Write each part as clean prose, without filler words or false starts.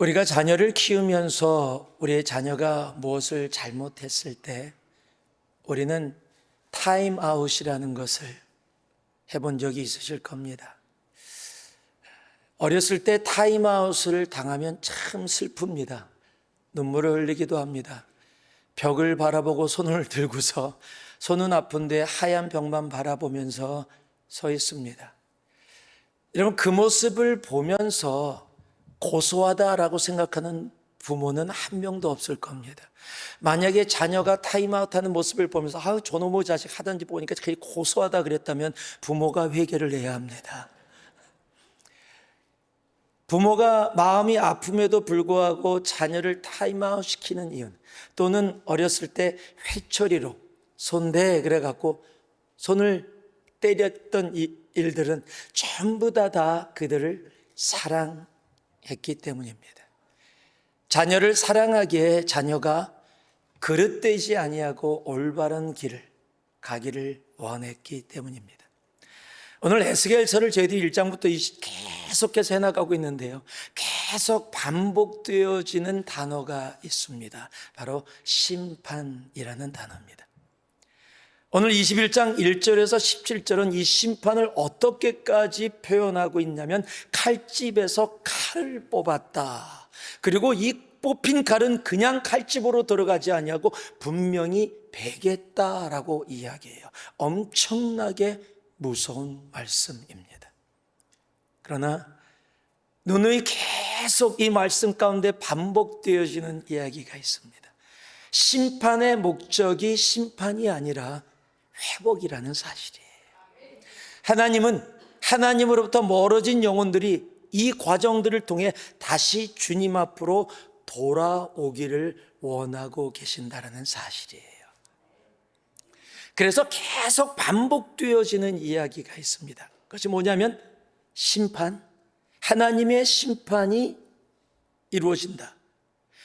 우리가 자녀를 키우면서 우리의 자녀가 무엇을 잘못했을 때 우리는 타임아웃이라는 것을 해본 적이 있으실 겁니다. 어렸을 때 타임아웃을 당하면 참 슬픕니다. 눈물을 흘리기도 합니다. 벽을 바라보고 손을 들고서 손은 아픈데 하얀 벽만 바라보면서 서 있습니다. 여러분, 그 모습을 보면서 고소하다라고 생각하는 부모는 한 명도 없을 겁니다. 만약에 자녀가 타임아웃하는 모습을 보면서 저놈의 자식 하던지 보니까 되게 고소하다 그랬다면 부모가 회개를 해야 합니다. 부모가 마음이 아픔에도 불구하고 자녀를 타임아웃 시키는 이유, 또는 어렸을 때 회초리로 손대 그래갖고 손을 때렸던 이 일들은 전부 다 그들을 사랑했기 때문입니다. 자녀를 사랑하기에 자녀가 그릇되지 아니하고 올바른 길을 가기를 원했기 때문입니다. 오늘 에스겔서를 저희들이 1장부터 계속해서 해나가고 있는데요, 계속 반복되어지는 단어가 있습니다. 바로 심판이라는 단어입니다. 오늘 21장 1절에서 17절은 이 심판을 어떻게까지 표현하고 있냐면, 칼집에서 칼을 뽑았다. 그리고 이 뽑힌 칼은 그냥 칼집으로 들어가지 아니하고 분명히 베겠다라고 이야기해요. 엄청나게 무서운 말씀입니다. 그러나 누누이 계속 이 말씀 가운데 반복되어지는 이야기가 있습니다. 심판의 목적이 심판이 아니라 회복이라는 사실이에요. 하나님은 하나님으로부터 멀어진 영혼들이 이 과정들을 통해 다시 주님 앞으로 돌아오기를 원하고 계신다는 사실이에요. 그래서 계속 반복되어지는 이야기가 있습니다. 그것이 뭐냐면 심판, 하나님의 심판이 이루어진다.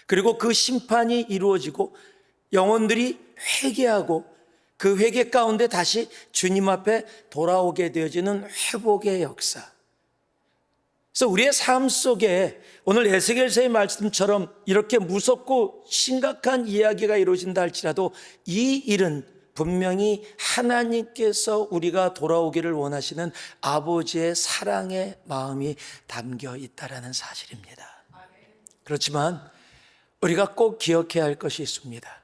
그리고 그 심판이 이루어지고 영혼들이 회개하고 그 회개 가운데 다시 주님 앞에 돌아오게 되어지는 회복의 역사. 그래서 우리의 삶 속에 오늘 에스겔서의 말씀처럼 이렇게 무섭고 심각한 이야기가 이루어진다 할지라도 이 일은 분명히 하나님께서 우리가 돌아오기를 원하시는 아버지의 사랑의 마음이 담겨 있다는 사실입니다. 그렇지만 우리가 꼭 기억해야 할 것이 있습니다.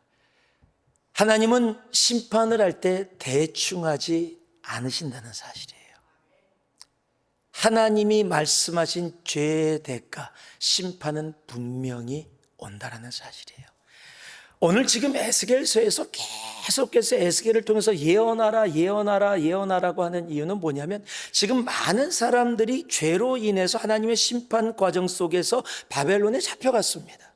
하나님은 심판을 할 때 대충 하지 않으신다는 사실이에요. 하나님이 말씀하신 죄의 대가, 심판은 분명히 온다라는 사실이에요. 오늘 지금 에스겔서에서 계속해서 에스겔을 통해서 예언하라, 예언하라, 예언하라고 하는 이유는 뭐냐면, 지금 많은 사람들이 죄로 인해서 하나님의 심판 과정 속에서 바벨론에 잡혀갔습니다.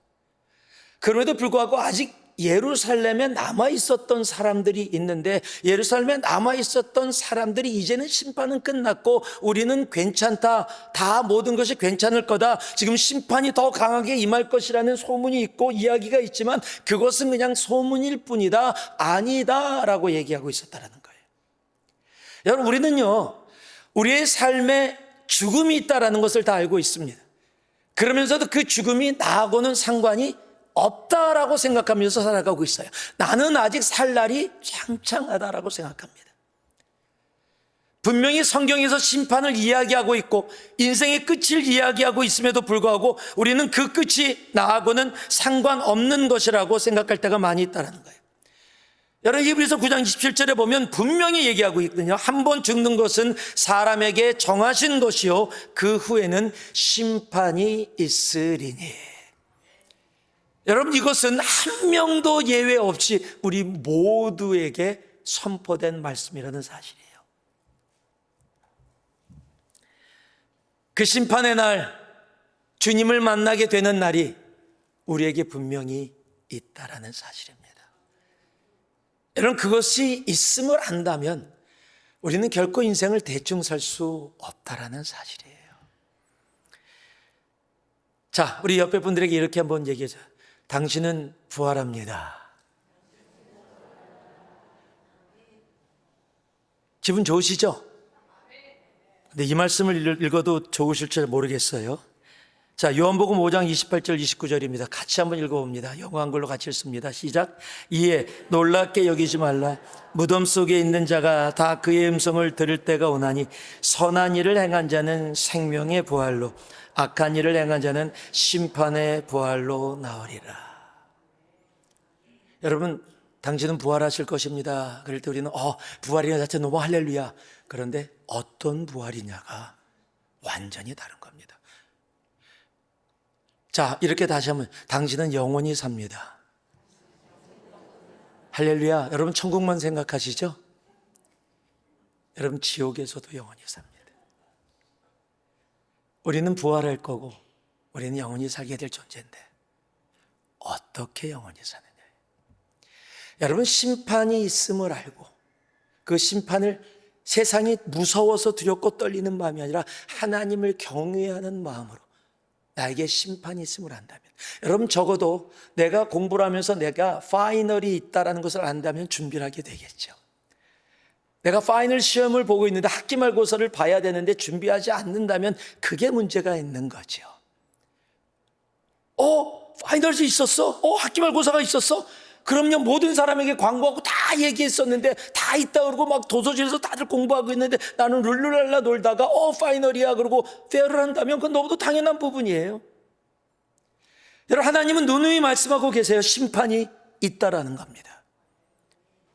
그럼에도 불구하고 아직 예루살렘에 남아있었던 사람들이 있는데, 예루살렘에 남아있었던 사람들이 이제는 심판은 끝났고 우리는 괜찮다, 다 모든 것이 괜찮을 거다, 지금 심판이 더 강하게 임할 것이라는 소문이 있고 이야기가 있지만 그것은 그냥 소문일 뿐이다, 아니다 라고 얘기하고 있었다는 거예요. 여러분, 우리는요, 우리의 삶에 죽음이 있다는 것을 다 알고 있습니다. 그러면서도 그 죽음이 나하고는 상관이 없다라고 생각하면서 살아가고 있어요. 나는 아직 살 날이 창창하다라고 생각합니다. 분명히 성경에서 심판을 이야기하고 있고 인생의 끝을 이야기하고 있음에도 불구하고 우리는 그 끝이 나하고는 상관없는 것이라고 생각할 때가 많이 있다는 거예요. 여러분, 히브리서 9장 27절에 보면 분명히 얘기하고 있거든요. 한 번 죽는 것은 사람에게 정하신 것이요 그 후에는 심판이 있으리니. 여러분, 이것은 한 명도 예외 없이 우리 모두에게 선포된 말씀이라는 사실이에요. 그 심판의 날, 주님을 만나게 되는 날이 우리에게 분명히 있다라는 사실입니다. 여러분, 그것이 있음을 안다면 우리는 결코 인생을 대충 살 수 없다라는 사실이에요. 자, 우리 옆에 분들에게 이렇게 한번 얘기하자. 당신은 부활합니다. 기분 좋으시죠? 근데 이 말씀을 읽어도 좋으실 줄 모르겠어요. 자, 요한복음 5장 28절 29절입니다. 같이 한번 읽어봅니다. 영어 한글로 같이 읽습니다. 시작. 이에 놀랍게 여기지 말라. 무덤 속에 있는 자가 다 그의 음성을 들을 때가 오나니 선한 일을 행한 자는 생명의 부활로, 악한 일을 행한 자는 심판의 부활로 나으리라. 여러분, 당신은 부활하실 것입니다. 그럴 때 우리는 부활이라는 자체 너무 할렐루야. 그런데 어떤 부활이냐가 완전히 다른 겁니다. 자, 이렇게 다시 한번, 당신은 영원히 삽니다. 할렐루야. 여러분, 천국만 생각하시죠? 여러분, 지옥에서도 영원히 삽니다. 우리는 부활할 거고 우리는 영원히 살게 될 존재인데 어떻게 영원히 사느냐. 여러분, 심판이 있음을 알고 그 심판을 세상이 무서워서 두렵고 떨리는 마음이 아니라 하나님을 경외하는 마음으로 나에게 심판이 있음을 안다면, 여러분 적어도 내가 공부를 하면서 내가 파이널이 있다는 것을 안다면 준비를 하게 되겠죠. 내가 파이널 시험을 보고 있는데 학기 말고사를 봐야 되는데 준비하지 않는다면 그게 문제가 있는 거죠. 파이널이 있었어? 학기 말고사가 있었어? 그럼요, 모든 사람에게 광고하고 다 얘기했었는데 다 있다 그러고 막 도서실에서 다들 공부하고 있는데 나는 룰루랄라 놀다가 파이널이야 그러고 페어를 한다면 그건 너무도 당연한 부분이에요. 여러분, 하나님은 누누이 말씀하고 계세요. 심판이 있다라는 겁니다.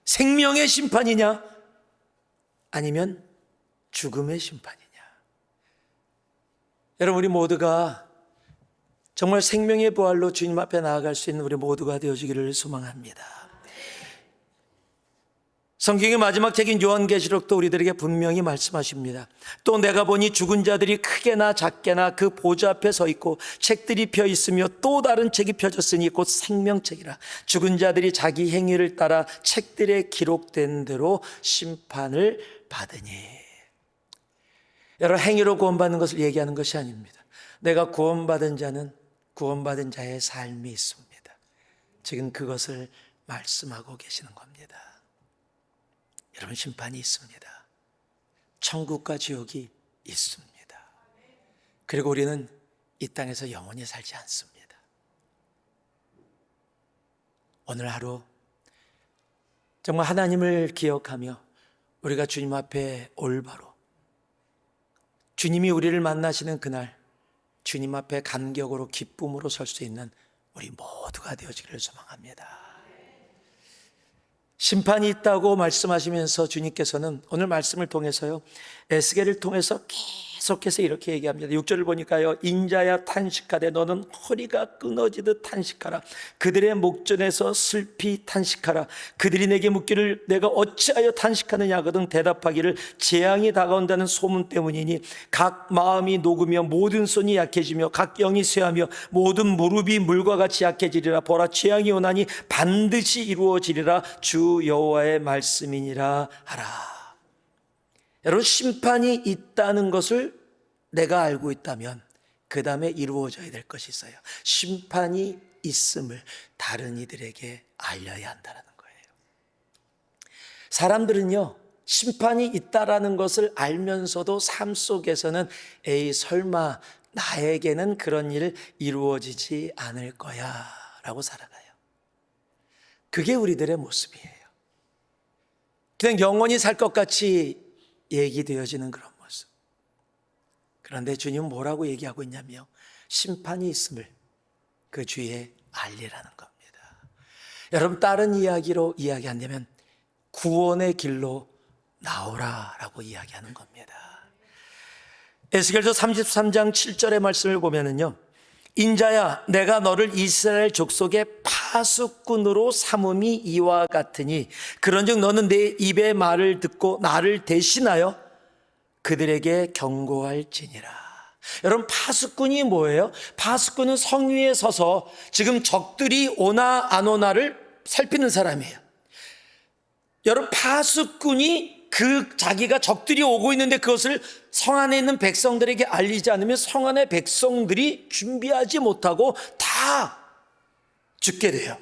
생명의 심판이냐 아니면 죽음의 심판이냐. 여러분, 우리 모두가 정말 생명의 부활로 주님 앞에 나아갈 수 있는 우리 모두가 되어지기를 소망합니다. 성경의 마지막 책인 요한계시록도 우리들에게 분명히 말씀하십니다. 또 내가 보니 죽은 자들이 크게나 작게나 그 보좌 앞에 서 있고 책들이 펴 있으며 또 다른 책이 펴졌으니 곧 생명책이라. 죽은 자들이 자기 행위를 따라 책들에 기록된 대로 심판을 받으니. 여러분, 행위로 구원받는 것을 얘기하는 것이 아닙니다. 내가 구원받은 자는 구원받은 자의 삶이 있습니다. 지금 그것을 말씀하고 계시는 겁니다. 여러분, 심판이 있습니다. 천국과 지옥이 있습니다. 그리고 우리는 이 땅에서 영원히 살지 않습니다. 오늘 하루 정말 하나님을 기억하며 우리가 주님 앞에 올바로, 주님이 우리를 만나시는 그날 주님 앞에 감격으로 기쁨으로 설 수 있는 우리 모두가 되어지기를 소망합니다. 심판이 있다고 말씀하시면서 주님께서는 오늘 말씀을 통해서요, 에스겔을 통해서 계속해서 이렇게 얘기합니다. 6절을 보니까요, 인자야 탄식하되 너는 허리가 끊어지듯 탄식하라. 그들의 목전에서 슬피 탄식하라. 그들이 내게 묻기를 내가 어찌하여 탄식하느냐 하거든 대답하기를 재앙이 다가온다는 소문 때문이니 각 마음이 녹으며 모든 손이 약해지며 각 영이 쇠하며 모든 무릎이 물과 같이 약해지리라. 보라, 재앙이 오나니 반드시 이루어지리라. 주 여호와의 말씀이니라 하라. 여러분, 심판이 있다는 것을 내가 알고 있다면 그 다음에 이루어져야 될 것이 있어요. 심판이 있음을 다른 이들에게 알려야 한다는 거예요. 사람들은요, 심판이 있다라는 것을 알면서도 삶 속에서는 에이 설마 나에게는 그런 일 이루어지지 않을 거야 라고 살아가요. 그게 우리들의 모습이에요. 그냥 영원히 살 것 같이 얘기되어지는 그런 모습. 그런데 주님은 뭐라고 얘기하고 있냐며 심판이 있음을 그 주위에 알리라는 겁니다. 여러분, 다른 이야기로 이야기한다면 구원의 길로 나오라라고 이야기하는 겁니다. 에스겔서 33장 7절의 말씀을 보면은요, 인자야 내가 너를 이스라엘 족속의 파수꾼으로 삼음이 이와 같으니 그런즉 너는 내 입의 말을 듣고 나를 대신하여 그들에게 경고할지니라. 여러분, 파수꾼이 뭐예요? 파수꾼은 성 위에 서서 지금 적들이 오나 안 오나를 살피는 사람이에요. 여러분, 파수꾼이 자기가 적들이 오고 있는데 그것을 성 안에 있는 백성들에게 알리지 않으면 성 안의 백성들이 준비하지 못하고 다 죽게 돼요.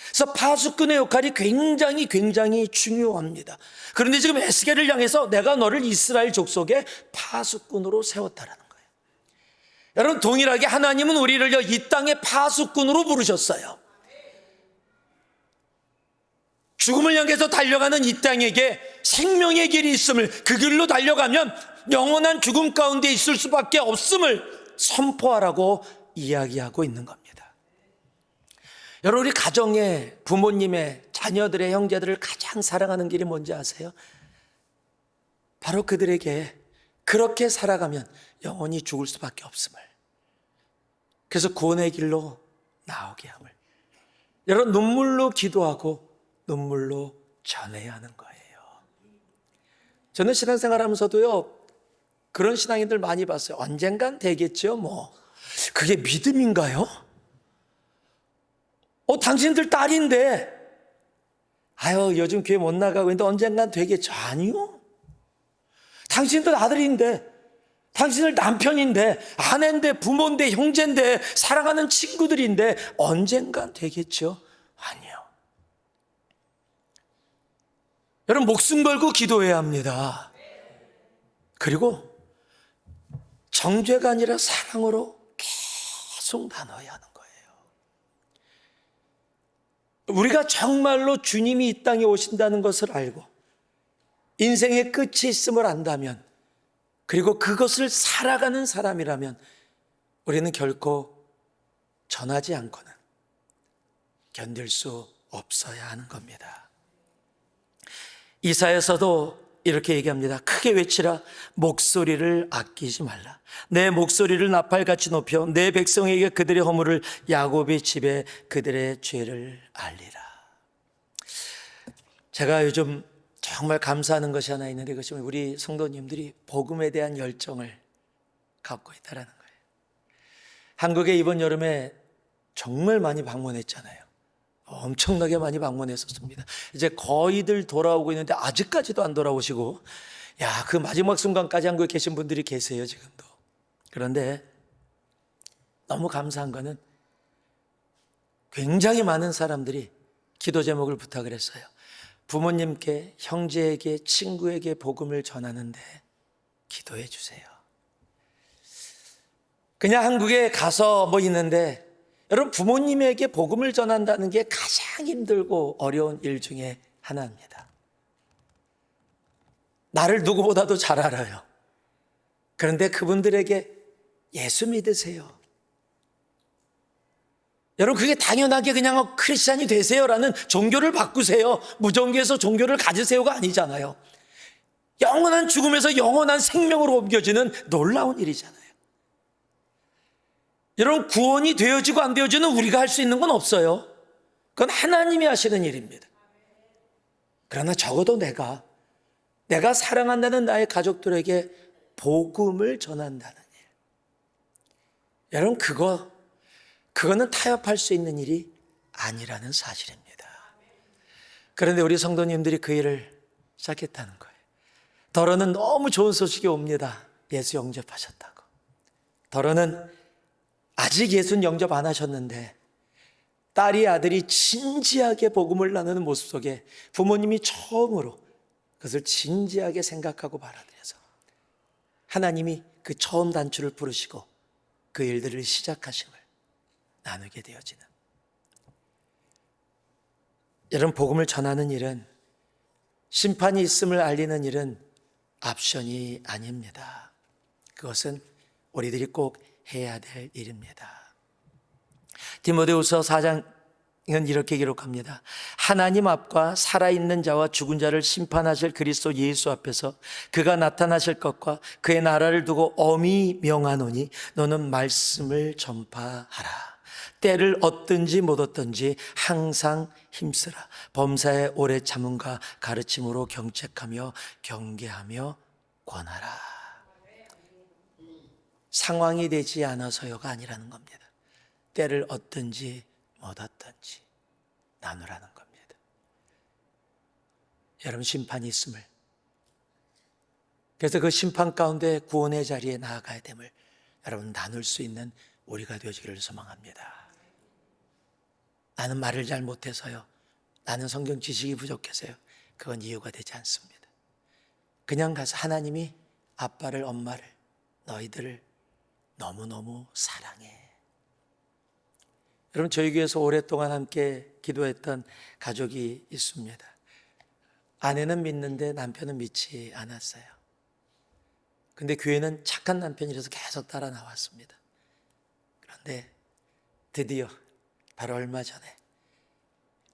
그래서 파수꾼의 역할이 굉장히 중요합니다. 그런데 지금 에스겔을 향해서 내가 너를 이스라엘 족속의 파수꾼으로 세웠다라는 거예요. 여러분, 동일하게 하나님은 우리를요 이 땅의 파수꾼으로 부르셨어요. 죽음을 향해서 달려가는 이 땅에게 생명의 길이 있음을, 그 길로 달려가면 영원한 죽음 가운데 있을 수밖에 없음을 선포하라고 이야기하고 있는 겁니다. 여러분, 우리 가정의 부모님의 자녀들의 형제들을 가장 사랑하는 길이 뭔지 아세요? 바로 그들에게 그렇게 살아가면 영원히 죽을 수밖에 없음을, 그래서 구원의 길로 나오게 함을 여러분 눈물로 기도하고 눈물로 전해야 하는 거예요. 저는 신앙생활하면서도요 그런 신앙인들 많이 봤어요. 언젠간 되겠죠 뭐. 그게 믿음인가요? 당신들 딸인데 아유 요즘 교회 못 나가고 있는데 언젠간 되겠죠. 아니요. 당신들 아들인데, 당신들 남편인데, 아내인데, 부모인데, 형제인데, 사랑하는 친구들인데 언젠간 되겠죠? 아니요. 여러분, 목숨 걸고 기도해야 합니다. 그리고 정죄가 아니라 사랑으로 계속 나눠야 하는 거예요. 우리가 정말로 주님이 이 땅에 오신다는 것을 알고 인생의 끝이 있음을 안다면, 그리고 그것을 살아가는 사람이라면 우리는 결코 전하지 않고는 견딜 수 없어야 하는 겁니다. 이사야서도 이렇게 얘기합니다. 크게 외치라. 목소리를 아끼지 말라. 내 목소리를 나팔같이 높여 내 백성에게 그들의 허물을, 야곱의 집에 그들의 죄를 알리라. 제가 요즘 정말 감사하는 것이 하나 있는데, 그것이 우리 성도님들이 복음에 대한 열정을 갖고 있다는 거예요. 한국에 이번 여름에 정말 많이 방문했잖아요. 엄청나게 많이 방문했었습니다. 이제 거의들 돌아오고 있는데 아직까지도 안 돌아오시고, 그 마지막 순간까지 한국에 계신 분들이 계세요 지금도. 그런데 너무 감사한 거는 굉장히 많은 사람들이 기도 제목을 부탁을 했어요. 부모님께, 형제에게, 친구에게 복음을 전하는데 기도해 주세요. 그냥 한국에 가서 뭐 있는데, 여러분 부모님에게 복음을 전한다는 게 가장 힘들고 어려운 일 중에 하나입니다. 나를 누구보다도 잘 알아요. 그런데 그분들에게 예수 믿으세요, 여러분 그게 당연하게 그냥 크리스찬이 되세요라는, 종교를 바꾸세요, 무종교에서 종교를 가지세요가 아니잖아요. 영원한 죽음에서 영원한 생명으로 옮겨지는 놀라운 일이잖아요. 여러분 구원이 되어지고 안 되어지는 우리가 할 수 있는 건 없어요. 그건 하나님이 하시는 일입니다. 그러나 적어도 내가 사랑한다는 나의 가족들에게 복음을 전한다는 일, 여러분 그거는 타협할 수 있는 일이 아니라는 사실입니다. 그런데 우리 성도님들이 그 일을 시작했다는 거예요. 더러는 너무 좋은 소식이 옵니다. 예수 영접하셨다고. 더러는 아직 예수는 영접 안 하셨는데 딸이, 아들이 진지하게 복음을 나누는 모습 속에 부모님이 처음으로 그것을 진지하게 생각하고 받아들여서 하나님이 그 처음 단추를 부르시고 그 일들을 시작하심을 나누게 되어지는, 여러분 복음을 전하는 일은, 심판이 있음을 알리는 일은 옵션이 아닙니다. 그것은 우리들이 꼭 해야 될 일입니다. 디모데후서 4장은 이렇게 기록합니다. 하나님 앞과 살아있는 자와 죽은 자를 심판하실 그리스도 예수 앞에서 그가 나타나실 것과 그의 나라를 두고 엄히 명하노니 너는 말씀을 전파하라. 때를 얻든지 못 얻든지 항상 힘쓰라. 범사에 오래 참음과 가르침으로 경책하며 경계하며 권하라. 상황이 되지 않아서요가 아니라는 겁니다. 때를 얻든지 못 얻든지 나누라는 겁니다. 여러분 심판이 있음을, 그래서 그 심판 가운데 구원의 자리에 나아가야 됨을 여러분 나눌 수 있는 우리가 되어지기를 소망합니다. 나는 말을 잘 못해서요, 나는 성경 지식이 부족해서요, 그건 이유가 되지 않습니다. 그냥 가서 하나님이 아빠를, 엄마를, 너희들을 너무너무 사랑해. 여러분, 저희 교회에서 오랫동안 함께 기도했던 가족이 있습니다. 아내는 믿는데 남편은 믿지 않았어요. 근데 교회는 착한 남편이라서 계속 따라 나왔습니다. 그런데 드디어 바로 얼마 전에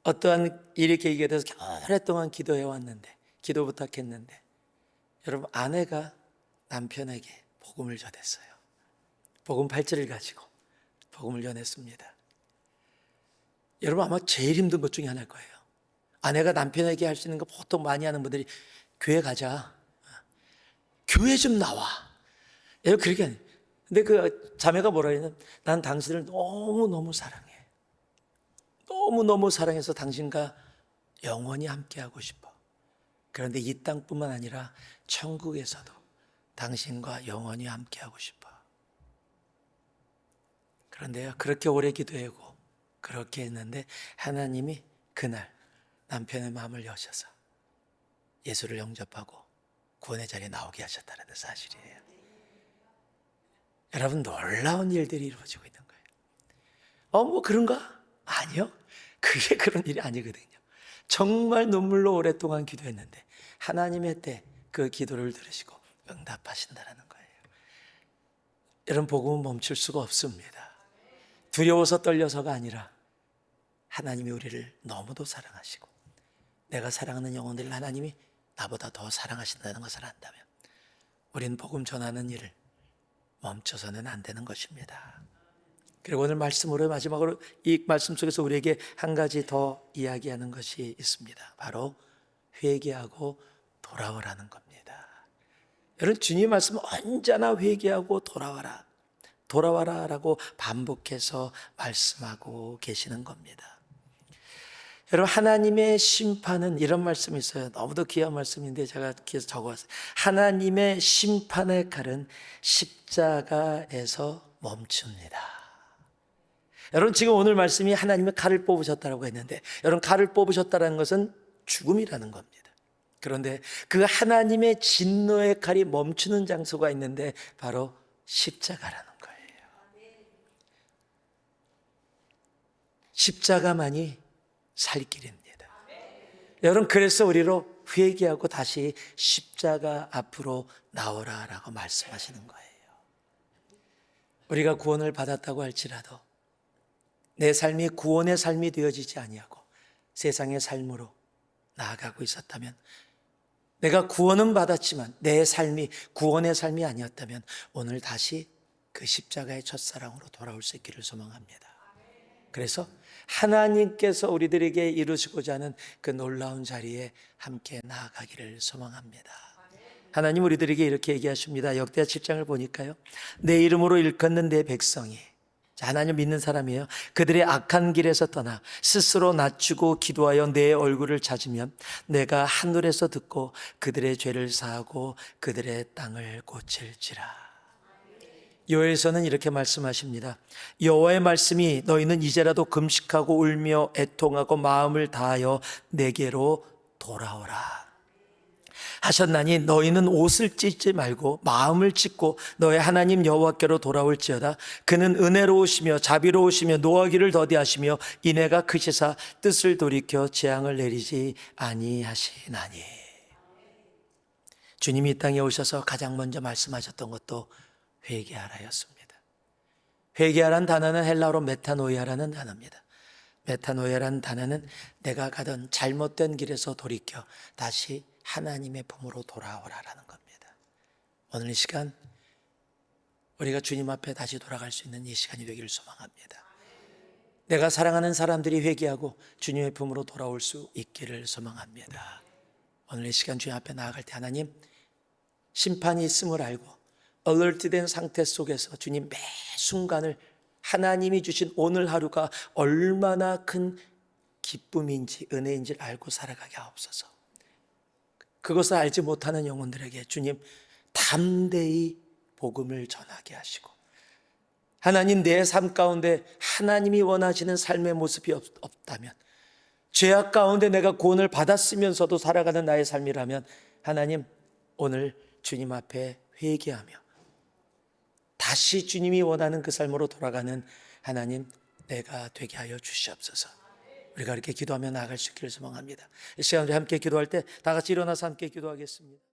어떠한 일이 계기가 돼서 오랫동안 기도해 왔는데, 기도 부탁했는데, 여러분, 아내가 남편에게 복음을 전했어요. 복음 팔찌를 가지고 복음을 전했습니다. 여러분, 아마 제일 힘든 것 중에 하나일 거예요. 아내가 남편에게 할 수 있는 거 보통 많이 하는 분들이 교회 가자, 교회 좀 나와, 여러분 그렇게 하는. 근데 그 자매가 뭐라 했냐면, 난 당신을 너무너무 사랑해. 너무너무 사랑해서 당신과 영원히 함께하고 싶어. 그런데 이 땅뿐만 아니라 천국에서도 당신과 영원히 함께하고 싶어. 그런데요, 그렇게 오래 기도하고 그렇게 했는데 하나님이 그날 남편의 마음을 여셔서 예수를 영접하고 구원의 자리에 나오게 하셨다는 사실이에요. 여러분, 놀라운 일들이 이루어지고 있는 거예요. 뭐 그런가? 아니요. 그게 그런 일이 아니거든요. 정말 눈물로 오랫동안 기도했는데 하나님의 때 그 기도를 들으시고 응답하신다는 거예요. 여러분, 복음은 멈출 수가 없습니다. 두려워서 떨려서가 아니라 하나님이 우리를 너무도 사랑하시고 내가 사랑하는 영혼들을 하나님이 나보다 더 사랑하신다는 것을 안다면 우리는 복음 전하는 일을 멈춰서는 안 되는 것입니다. 그리고 오늘 말씀으로 마지막으로 이 말씀 속에서 우리에게 한 가지 더 이야기하는 것이 있습니다. 바로 회개하고 돌아오라는 겁니다. 여러분, 주님 말씀은 언제나 회개하고 돌아와라, 돌아와라 라고 반복해서 말씀하고 계시는 겁니다. 여러분, 하나님의 심판은 이런 말씀이 있어요. 너무도 귀한 말씀인데 제가 뒤에서 적어왔어요. 하나님의 심판의 칼은 십자가에서 멈춥니다. 여러분, 지금 오늘 말씀이 하나님의 칼을 뽑으셨다고 했는데, 여러분, 칼을 뽑으셨다는 것은 죽음이라는 겁니다. 그런데 그 하나님의 진노의 칼이 멈추는 장소가 있는데 바로 십자가라는 거예요. 십자가만이 살 길입니다. 여러분, 그래서 우리로 회개하고 다시 십자가 앞으로 나오라라고 말씀하시는 거예요. 우리가 구원을 받았다고 할지라도 내 삶이 구원의 삶이 되어지지 아니하고 세상의 삶으로 나아가고 있었다면, 내가 구원은 받았지만 내 삶이 구원의 삶이 아니었다면 오늘 다시 그 십자가의 첫사랑으로 돌아올 수 있기를 소망합니다. 그래서 하나님께서 우리들에게 이루시고자 하는 그 놀라운 자리에 함께 나아가기를 소망합니다. 하나님 우리들에게 이렇게 얘기하십니다. 역대하 7장을 보니까요, 내 이름으로 일컫는 내 백성이, 자, 하나님 믿는 사람이에요. 그들의 악한 길에서 떠나 스스로 낮추고 기도하여 내 얼굴을 찾으면 내가 하늘에서 듣고 그들의 죄를 사하고 그들의 땅을 고칠지라. 요엘서는 이렇게 말씀하십니다. 여호와의 말씀이 너희는 이제라도 금식하고 울며 애통하고 마음을 다하여 내게로 돌아오라 하셨나니 너희는 옷을 찢지 말고 마음을 찢고 너의 하나님 여호와께로 돌아올지어다. 그는 은혜로우시며 자비로우시며 노하기를 더디하시며 인애가 크시사 뜻을 돌이켜 재앙을 내리지 아니하시나니. 주님이 이 땅에 오셔서 가장 먼저 말씀하셨던 것도 회개하라였습니다. 회개하라는 단어는 헬라어로 메타노이아라는 단어입니다. 메타노이아라는 단어는 내가 가던 잘못된 길에서 돌이켜 다시 하나님의 품으로 돌아오라라는 겁니다. 오늘 이 시간 우리가 주님 앞에 다시 돌아갈 수 있는 이 시간이 되기를 소망합니다. 내가 사랑하는 사람들이 회개하고 주님의 품으로 돌아올 수 있기를 소망합니다. 오늘 이 시간 주님 앞에 나아갈 때 하나님, 심판이 있음을 알고 얼얼트된 상태 속에서 주님 매 순간을 하나님이 주신 오늘 하루가 얼마나 큰 기쁨인지 은혜인지를 알고 살아가게 하옵소서. 그것을 알지 못하는 영혼들에게 주님 담대히 복음을 전하게 하시고, 하나님 내 삶 가운데 하나님이 원하시는 삶의 모습이 없다면, 죄악 가운데 내가 구원을 받았으면서도 살아가는 나의 삶이라면 하나님 오늘 주님 앞에 회개하며 다시 주님이 원하는 그 삶으로 돌아가는 하나님 내가 되게 하여 주시옵소서. 우리가 이렇게 기도하며 나아갈 수 있기를 소망합니다. 이 시간 우리 함께 기도할 때 다 같이 일어나서 함께 기도하겠습니다.